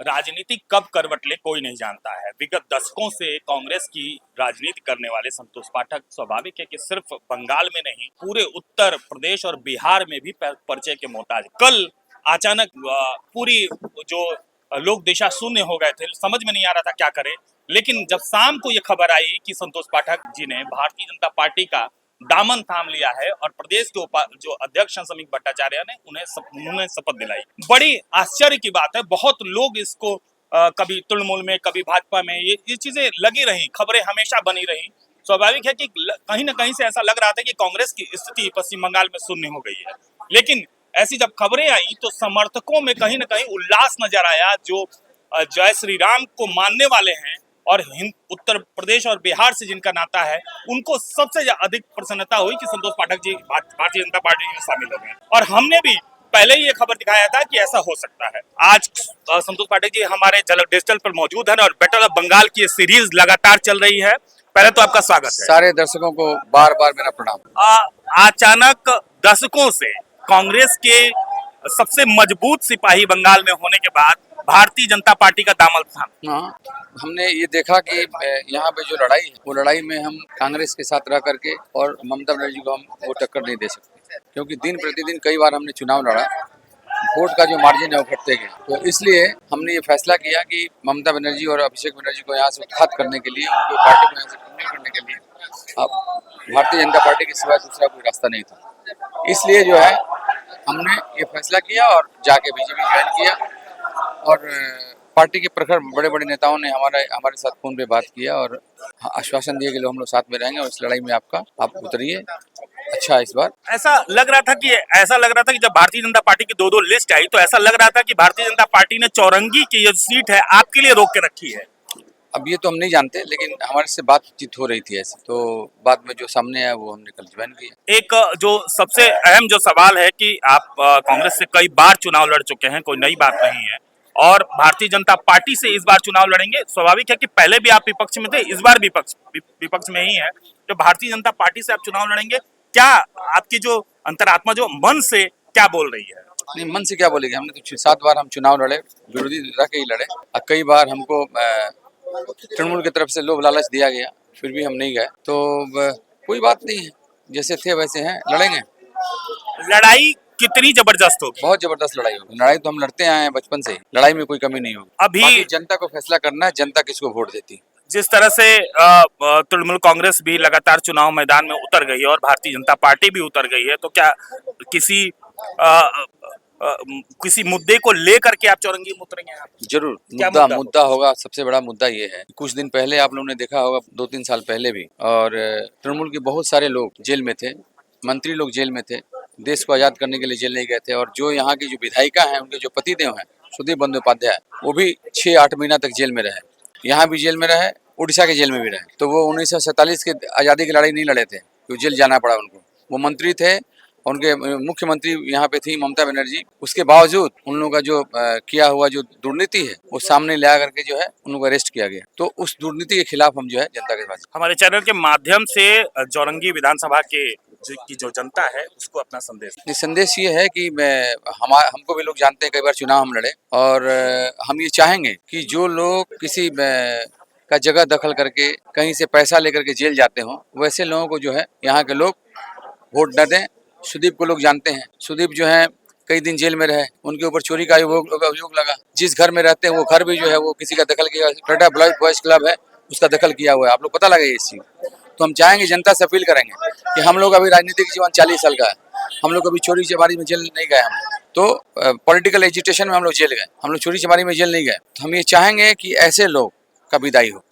राजनीति कब करवट ले कोई नहीं जानता है। विगत दशकों से कांग्रेस की राजनीति करने वाले संतोष पाठक स्वाभाविक है कि सिर्फ बंगाल में नहीं पूरे उत्तर प्रदेश और बिहार में भी परिचय के मोहताज। कल अचानक पूरी जो लोग दिशा शून्य हो गए थे, समझ में नहीं आ रहा था क्या करें। लेकिन जब शाम को ये खबर आई कि संतोष पाठक जी ने भारतीय जनता पार्टी का दामन थाम लिया है और प्रदेश के जो अध्यक्ष हैं समीक भट्टाचार्य ने उन्हें शपथ दिलाई, बड़ी आश्चर्य की बात है। बहुत लोग इसको कभी तृणमूल में कभी भाजपा में ये चीजें लगी रही, खबरें हमेशा बनी रही। स्वाभाविक है कि कहीं ना कहीं से ऐसा लग रहा था कि कांग्रेस की स्थिति पश्चिम बंगाल में शून्य हो गई है। लेकिन ऐसी जब खबरें आई तो समर्थकों में कहीं ना कहीं उल्लास नजर आया। जो जय श्री राम को मानने वाले हैं और उत्तर प्रदेश और बिहार से जिनका नाता है, उनको सबसे अधिक प्रसन्नता हुई कि संतोष पाठक जी भारतीय जनता पार्टी में शामिल हो गए। और हमने भी पहले ही ये खबर दिखाया था कि ऐसा हो सकता है। आज संतोष पाठक जी हमारे झलक डिजिटल पर मौजूद है और बैटल ऑफ बंगाल की सीरीज लगातार चल रही है। पहले तो आपका स्वागत है। सारे दर्शकों को बार बार मेरा प्रणाम। अचानक दशकों से कांग्रेस के सबसे मजबूत सिपाही बंगाल में होने के बाद भारतीय जनता पार्टी का दामन थामा। हाँ, हमने ये देखा कि यहाँ पे जो लड़ाई है वो लड़ाई में हम कांग्रेस के साथ रह करके और ममता बनर्जी को हम वो टक्कर नहीं दे सकते, क्योंकि दिन प्रतिदिन कई बार हमने चुनाव लड़ा, वोट का जो मार्जिन है वो घटते गए। तो इसलिए हमने ये फैसला किया कि ममता बनर्जी और अभिषेक बनर्जी को यहाँ से उत्खात करने के लिए, उनकी पार्टी को यहाँ से खत्म करने के लिए अब भारतीय जनता पार्टी के सिवाय दूसरा कोई रास्ता नहीं था। इसलिए जो है हमने ये फैसला किया और जाके बीजेपी ज्वाइन किया। और पार्टी के प्रखर बड़े बड़े नेताओं ने हमारे साथ फोन पे बात किया और आश्वासन दिए कि हम लोग साथ में रहेंगे और इस लड़ाई में आप उतरिए। अच्छा, इस बार ऐसा लग रहा था कि जब भारतीय जनता पार्टी की दो लिस्ट आई तो ऐसा लग रहा था कि भारतीय जनता पार्टी ने चौरंगी की जो सीट है आपके लिए रोक के रखी है। अब ये तो हम नहीं जानते, लेकिन हमारे से बातचीत हो रही थी ऐसी, तो बाद में जो सामने आया वो हमने कल ज्वाइन किया। एक जो सबसे अहम जो सवाल है कि आप कांग्रेस से कई बार चुनाव लड़ चुके हैं, कोई नई बात नहीं है, और भारतीय जनता पार्टी से इस बार चुनाव लड़ेंगे। स्वाभाविक है कि पहले भी आप विपक्ष में थे, इस बार विपक्ष में ही है। जो भारतीय जनता पार्टी से आप चुनाव लड़ेंगे, क्या आपकी जो अंतरात्मा जो मन से क्या बोल रही है? नहीं, मन से क्या बोलेगी, हमने तो 7 बार हम चुनाव लड़े, विरोधी रह के ही लड़े। कई बार हमको तृणमूल की तरफ से लोभ लालच दिया गया, फिर भी हम नहीं गए। तो कोई बात नहीं है, जैसे थे वैसे हैं, लड़ेंगे। लड़ाई कितनी जबरदस्त होगी? बहुत जबरदस्त लड़ाई होगी। लड़ाई तो हम लड़ते आए हैं बचपन से ही, लड़ाई में कोई कमी नहीं होगी। अभी जनता को फैसला करना है, जनता किसको वोट देती। जिस तरह से तृणमूल कांग्रेस भी लगातार चुनाव मैदान में उतर गई है और भारतीय जनता पार्टी भी उतर गई है, तो क्या किसी मुद्दे को लेकर के आप चौरंगी में उतरेंगे? जरूर मुद्दा होगा। सबसे बड़ा मुद्दा ये है, कुछ दिन पहले आप लोगों ने देखा होगा, 2-3 साल पहले भी, और तृणमूल के बहुत सारे लोग जेल में थे, मंत्री लोग जेल में थे, देश को आजाद करने के लिए जेल नहीं गए थे। और जो यहाँ की जो विधायिका हैं, उनके जो पतिदेव हैं सुदीप बंदोपाध्याय, वो भी 6-8 महीना तक जेल में रहे। यहाँ भी जेल में रहे, उड़ीसा के जेल में भी रहे। तो वो 1947 के आज़ादी की लड़ाई नहीं लड़े थे, तो जेल जाना पड़ा उनको। वो मंत्री थे, उनके मुख्यमंत्री यहाँ पे थी ममता बनर्जी, उसके बावजूद उन लोगों का जो किया हुआ जो दुर्नीति है वो सामने ले आकर के जो है उन लोगों को अरेस्ट किया गया। तो उस दुर्नीति के खिलाफ हम जो है जनता के पास हमारे चैनल के माध्यम से चौरंगी विधानसभा की जो जनता है उसको अपना संदेश ये है कि हमको भी लोग जानते हैं, कई बार चुनाव हम लड़े, और हम ये चाहेंगे कि जो लोग किसी का जगह दखल करके कहीं से पैसा लेकर के जेल जाते हों, वैसे लोगों को जो है यहाँ के लोग वोट न दें। सुदीप को लोग जानते हैं, सुदीप जो है कई दिन जेल में रहे, उनके ऊपर चोरी का अभियोग लगा। जिस घर में रहते हैं वो घर भी जो है वो किसी का दखल किया, फ्रेडा बॉयज क्लब है उसका दखल किया हुआ है, आप लोग पता लगे इस चीज। तो हम चाहेंगे, जनता से अपील करेंगे कि हम लोग अभी राजनीतिक जीवन 40 साल का है, हम लोग अभी चोरी चमारी में जेल नहीं गए। हम तो पॉलिटिकल एजिटेशन में हम लोग जेल गए, हम लोग चोरी चमारी में जेल नहीं गए। तो हम ये चाहेंगे कि ऐसे लोग का विदाई हो।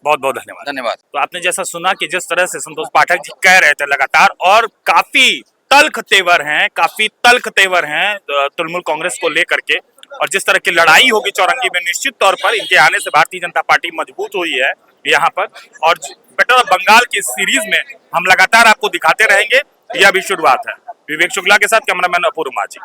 बहुत बहुत धन्यवाद। तो आपने जैसा सुना कि जिस तरह से संतोष पाठक जी कह रहे थे लगातार, और काफी तल्ख तेवर हैं तृणमूल कांग्रेस को लेकर के, और जिस तरह की लड़ाई होगी चौरंगी में, निश्चित तौर पर इनके आने से भारतीय जनता पार्टी मजबूत हुई है यहाँ पर। और बैटल ऑफ बंगाल की सीरीज में हम लगातार आपको दिखाते रहेंगे, यह भी शुरुआत है। विवेक शुक्ला के साथ कैमरामैन अपूर्व माझी।